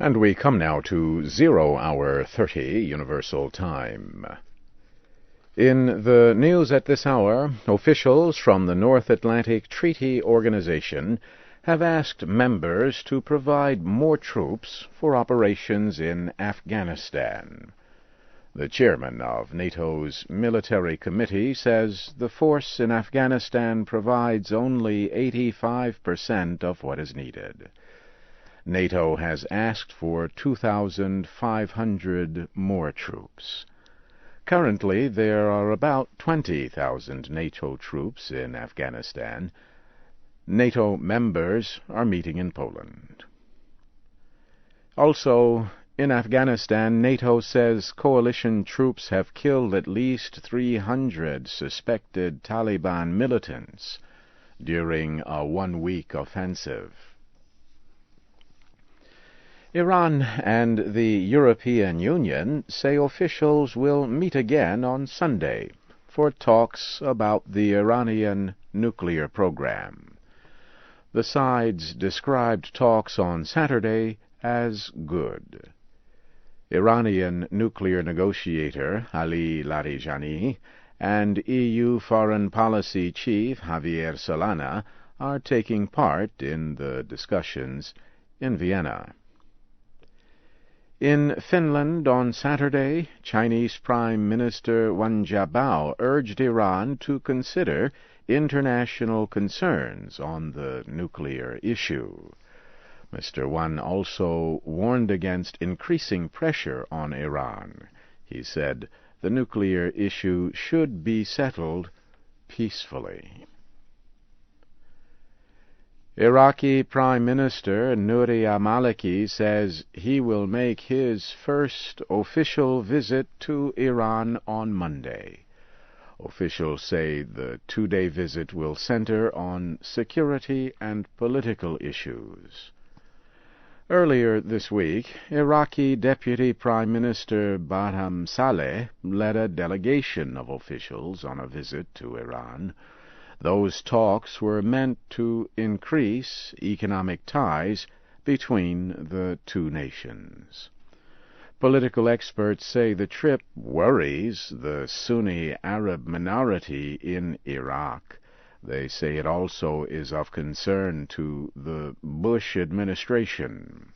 And we come now to 0 hour 30 Universal Time. In the news at this hour, officials from the North Atlantic Treaty Organization have asked members to provide more troops for operations in Afghanistan. The chairman of NATO's military committee says the force in Afghanistan provides only 85% of what is needed. NATO has asked for 2,500 more troops. Currently, there are about 20,000 NATO troops in Afghanistan. NATO members are meeting in Poland. Also, in Afghanistan, NATO says coalition troops have killed at least 300 suspected Taliban militants during a one-week offensive. Iran and the European Union say officials will meet again on Sunday for talks about the Iranian nuclear program. The sides described talks on Saturday as good. Iranian nuclear negotiator Ali Larijani and EU Foreign Policy Chief Javier Solana are taking part in the discussions in Vienna. In Finland on Saturday, Chinese Prime Minister Wen Jiabao urged Iran to consider international concerns on the nuclear issue. Mr. Wen also warned against increasing pressure on Iran. He said the nuclear issue should be settled peacefully. Iraqi Prime Minister Nouri al-Maliki says he will make his first official visit to Iran on Monday. Officials say the two-day visit will center on security and political issues. Earlier this week, Iraqi Deputy Prime Minister Barham Saleh led a delegation of officials on a visit to Iran. Those talks were meant to increase economic ties between the two nations. Political experts say the trip worries the Sunni Arab minority in Iraq. They say it also is of concern to the Bush administration.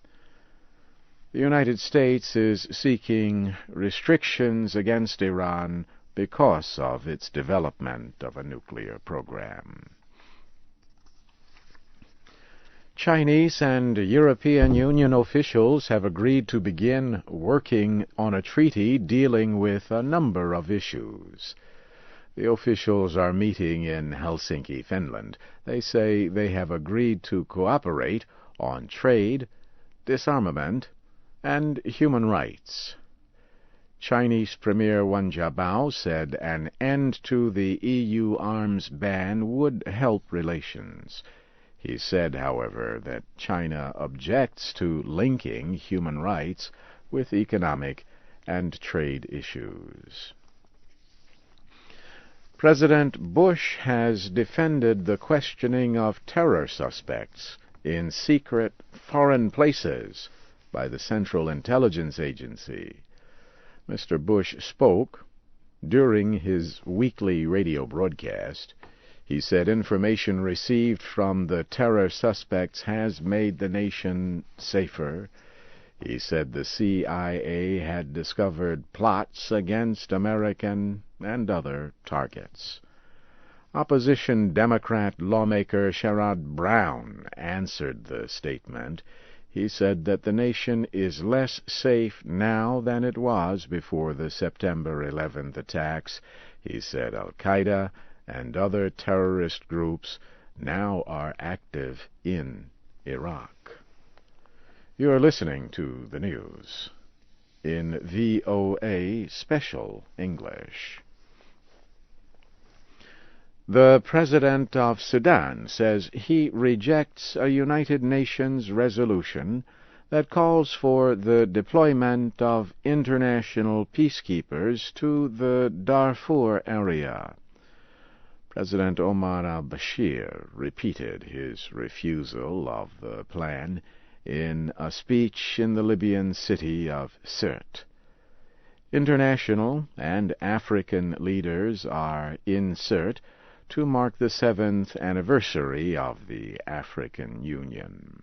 The United States is seeking restrictions against Iran because of its development of a nuclear program. Chinese and European Union officials have agreed to begin working on a treaty dealing with a number of issues. The officials are meeting in Helsinki, Finland. They say they have agreed to cooperate on trade, disarmament, and human rights. Chinese Premier Wen Jiabao said an end to the EU arms ban would help relations. He said, however, that China objects to linking human rights with economic and trade issues. President Bush has defended the questioning of terror suspects in secret foreign places by the Central Intelligence Agency. Mr. Bush spoke during his weekly radio broadcast. He said information received from the terror suspects has made the nation safer. He said the CIA had discovered plots against American and other targets. Opposition Democrat lawmaker Sherrod Brown answered the statement. He said that the nation is less safe now than it was before the September 11th attacks. He said Al-Qaeda and other terrorist groups now are active in Iraq. You are listening to the news in VOA Special English. The President of Sudan says he rejects a United Nations resolution that calls for the deployment of international peacekeepers to the Darfur area. President Omar al-Bashir repeated his refusal of the plan in a speech in the Libyan city of Sirte. International and African leaders are in Sirte to mark the 7th anniversary of the African Union.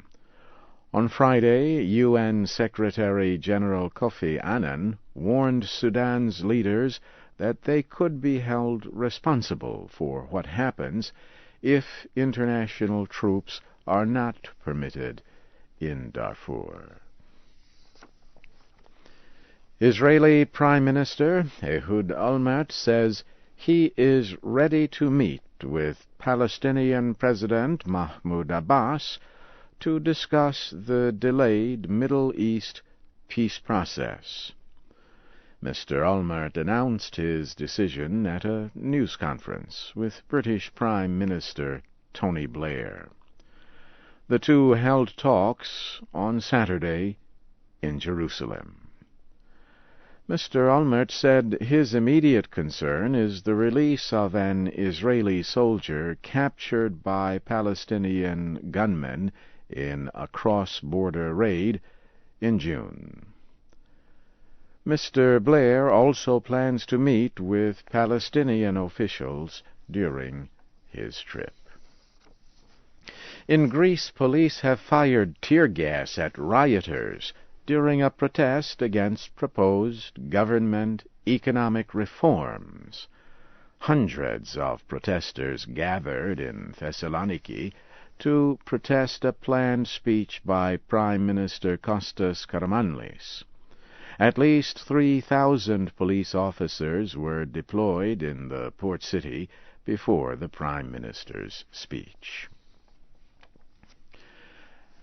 On Friday, UN Secretary-General Kofi Annan warned Sudan's leaders that they could be held responsible for what happens if international troops are not permitted in Darfur. Israeli Prime Minister Ehud Olmert says he is ready to meet with Palestinian President Mahmoud Abbas to discuss the delayed Middle East peace process. Mr. Olmert announced his decision at a news conference with British Prime Minister Tony Blair. The two held talks on Saturday in Jerusalem. Mr. Olmert said his immediate concern is the release of an Israeli soldier captured by Palestinian gunmen in a cross-border raid in June. Mr. Blair also plans to meet with Palestinian officials during his trip. In Greece, police have fired tear gas at rioters during a protest against proposed government economic reforms. Hundreds of protesters gathered in Thessaloniki to protest a planned speech by Prime Minister Kostas Karamanlis. At least 3,000 police officers were deployed in the port city before the Prime Minister's speech.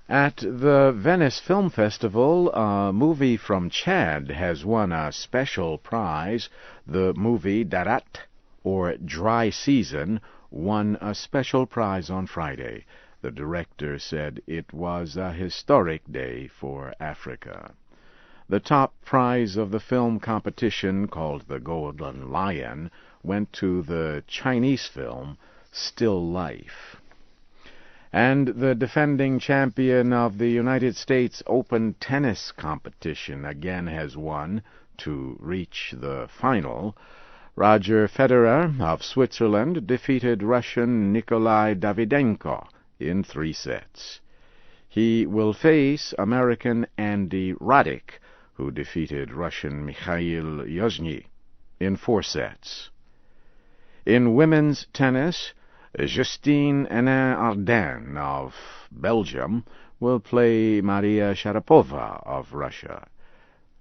At the Venice Film Festival, a movie from Chad has won a special prize. The movie Darat, or Dry Season, won a special prize on Friday. The director said it was a historic day for Africa. The top prize of the film competition, called the Golden Lion, went to the Chinese film Still Life. And the defending champion of the United States Open tennis competition again has won to reach the final. Roger Federer of Switzerland defeated Russian Nikolai Davydenko in 3 sets. He will face American Andy Roddick, who defeated Russian Mikhail Yozhny in 4 sets. In women's tennis, Justine Henin-Ardenne of Belgium will play Maria Sharapova of Russia.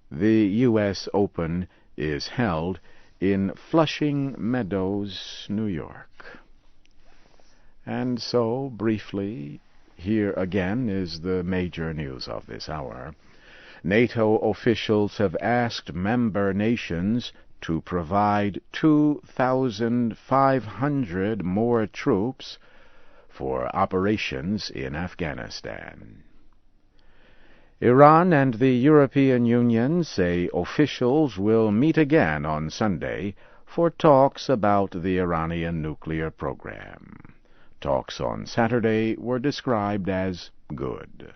The U.S. Open is held in Flushing Meadows, New York. And so, briefly, here again is the major news of this hour. NATO officials have asked member nations to provide 2,500 more troops for operations in Afghanistan. Iran and the European Union say officials will meet again on Sunday for talks about the Iranian nuclear program. Talks on Saturday were described as good.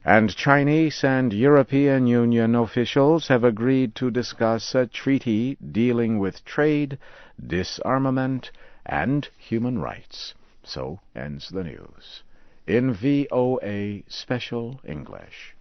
And Chinese and European Union officials have agreed to discuss a treaty dealing with trade, disarmament, and human rights. So ends the news in VOA Special English.